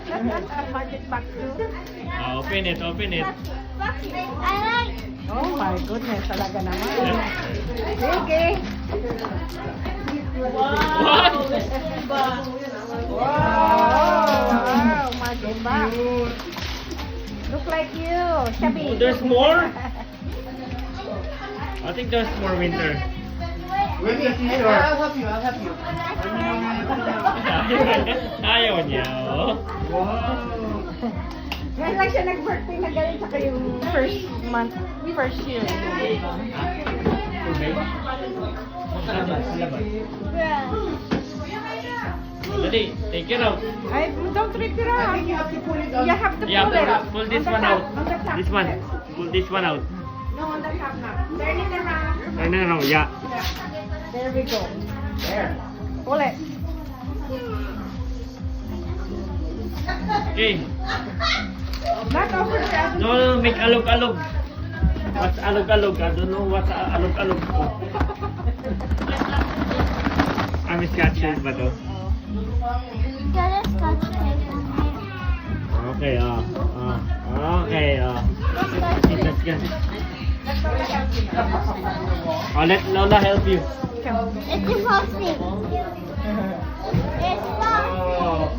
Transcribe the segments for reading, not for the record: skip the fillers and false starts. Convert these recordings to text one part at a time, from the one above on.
Market box too. Open it, open it. I like. Oh my goodness, talaga naman. Sige. What? Wow, market box. Look like you, chubby. Oh, there's more? I think there's more winter. I'll help you. Ayaw niya, oh. Ngayon lang siya nag-birthday na ganun saka yung first month, first year. Okay. Labas. Yeah. Dali, take it out. Ay, don't rip it out. You have to pull it out. You have to Yeah, pull it out. pull this On the one top, out. on the top. This one. Pull this one out. No, on the top now. Turn it around. No, yeah. There we go. There. Pull it. Okay. Not over there. No, make alog-alog. What's alog-alog? I don't know what's alog-alog. I'm scratching ba to? Got a scotch tape on here. Okay, okay, Let's get it. Let Lola help you. It's impossible. It's not.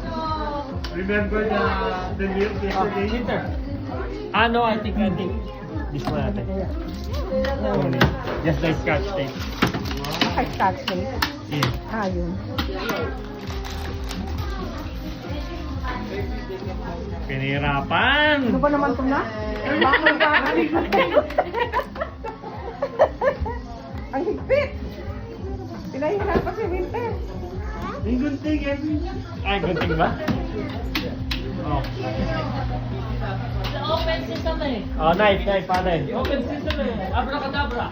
Remember the milk yesterday? No, I think this one natin. Just like scotch tape. Ay, scotch tape. Yeah. Yun. Pinahirapan. Ano ba naman ito na? Ang higpit. Pinahihirapan si Winter. Ang gunting yan. Ay, gunting ba? Oh. Open system eh. Oh, knife, paano yun? Open system eh. Abracadabra.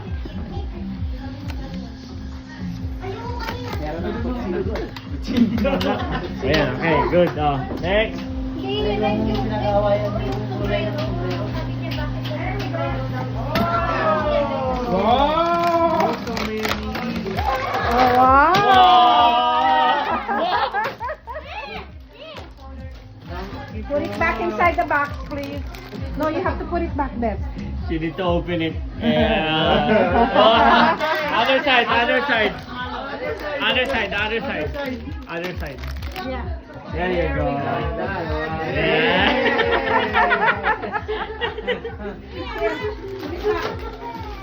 Ayan, okay, good. Oh, next. Wow! So many. Oh, wow! Put it back inside the box, please. No, you have to put it back there. You need to open it. Oh, other side. Yeah. There you go.